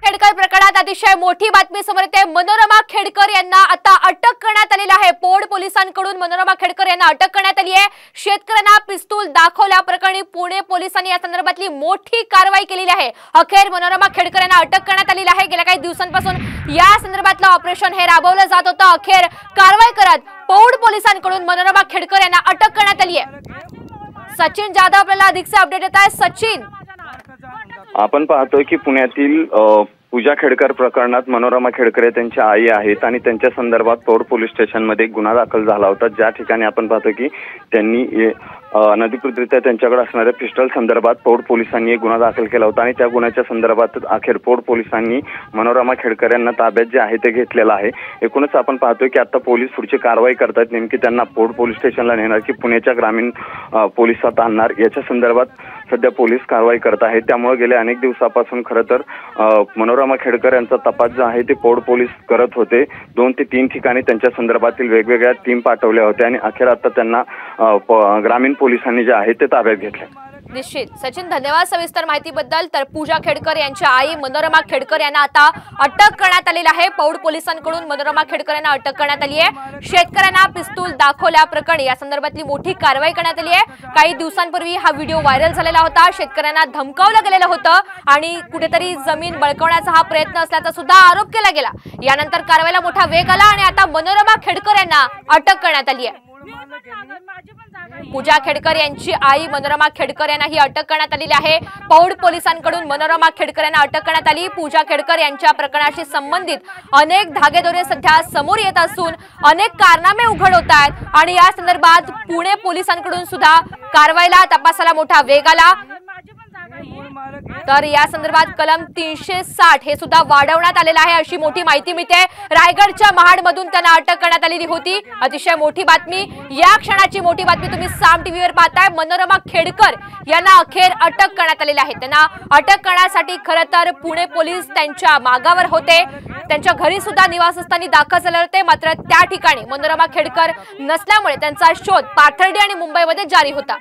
खेडकर प्रकरणात अतिशय मोठी बातमी समोर येते। मनोरमा खेडकर यांना आता अटक करण्यात आलेली आहे। पोड पोलिसांकडून मनोरमा खेडकर यांना अटक करण्यात आली आहे। शेतकऱ्यांना पिस्तूल दाखवल्या प्रकरणी पुणे पोलिसांनी या संदर्भातली मोठी कारवाई केलेली आहे। अखेर मनोरमा खेडकर यांना अटक करण्यात आलेली आहे। गेल्या काही दिवसांपासून या संदर्भातलं ऑपरेशन हे राबवलं जात होतं। अखेर कारवाई करत पोड पोलिसांकडून मनोरमा खेडकर यांना अटक करण्यात आली आहे। सचिन जाधव आपल्याला अधिकचे अपडेट देत आहे। सचिन, आपण पाहतोय की पुण्यातील पूजा खेडकर प्रकरणात मनोरमा खेडकर त्यांच्या आई आहेत आणि त्यांच्या संदर्भात पोड पोलीस स्टेशनमध्ये गुन्हा दाखल झाला होता। ज्या ठिकाणी आपण पाहतोय की त्यांनी अनधिकृतरित्या त्यांच्याकडे असणाऱ्या पिस्टल संदर्भात पोड पोलिसांनी गुन्हा दाखल केला होता आणि त्या गुन्ह्याच्या संदर्भात अखेर पोड पोलिसांनी मनोरमा खेडकर यांना ताब्यात जे आहे ते घेतलेलं आहे। एकूणच आपण पाहतोय की आता पोलीस पुढची कारवाई करतात। नेमकी त्यांना पोड पोलीस स्टेशनला नेणार की पुण्याच्या ग्रामीण पोलिसात आणणार याच्या संदर्भात सध्या पोलीस कारवाई करत आहेत। त्यामुळे गेल्या अनेक दिवसापासून खरं तर मनोरमा खेडकर यांचा तपास जो आहे ते पोड पोलीस करत होते। 2 ते 3 ठिकाणी त्यांच्या संदर्भातील वेगवेगळ्या टीम पाठवल्या होत्या आणि अखेर आता त्यांना ग्रामीण पोलिसांनी जे आहे ते ताब्यात घेतले। निश्चित सचिन, धन्यवाद सविस्तर माहितीबद्दल। तर पूजा खेडकर यांच्या आई मनोरमा खेडकर यांना आता अटक करण्यात आलेली आहे। पौड पोलिसांकडून मनोरमा खेडकर यांना अटक करण्यात आली आहे। शेतकऱ्यांना पिस्तूल दाखवल्या प्रकरणी या संदर्भातली मोठी कारवाई करण्यात आली आहे। काही दिवसांपूर्वी हा व्हिडिओ व्हायरल झालेला होता। शेतकऱ्यांना धमकावलं गेलेलं होतं आणि कुठेतरी जमीन बळकावण्याचा हा प्रयत्न असल्याचा सुद्धा आरोप केला गेला। यानंतर कारवाईला मोठा वेग आला आणि आता मनोरमा खेडकर यांना अटक करण्यात आली आहे। पूजा खेडकर यांची आई मनोरमा खेडकर यांना ही अटक करण्यात आलेली आहे। पौड पोलिसांकडून मनोरमा खेडकर यांना अटक करण्यात आली। पूजा खेडकर यांच्या प्रकरणाशी संबंधित अनेक धागेदोरे सध्या समोर येत असून अनेक कारनामे उघड होत आहेत आणि या संदर्भात पुणे पोलिसांकडून सुद्धा कारवाईला तपासाला मोठा वेग आला। तर या संदर्भात कलम 360 हे सुद्धा वाढवण्यात आलेलं आहे अशी मोठी माहिती मिळते। रायगडच्या महाडमधून त्यांना अटक करण्यात आलेली होती। अतिशय मोठी बातमी, या क्षणाची मोठी बातमी तुम्ही साम टीव्हीवर पाहताय। मनोरमा खेडकर यांना अखेर अटक करण्यात आलेली आहे। त्यांना अटक करण्यासाठी खरं तर पुणे पोलीस त्यांच्या मागावर होते। त्यांच्या घरी सुद्धा निवासस्थानी दाखल झाले होते, मात्र त्या ठिकाणी मनोरमा खेडकर नसल्यामुळे त्यांचा शोध पाथर्डी आणि मुंबईमध्ये जारी होता।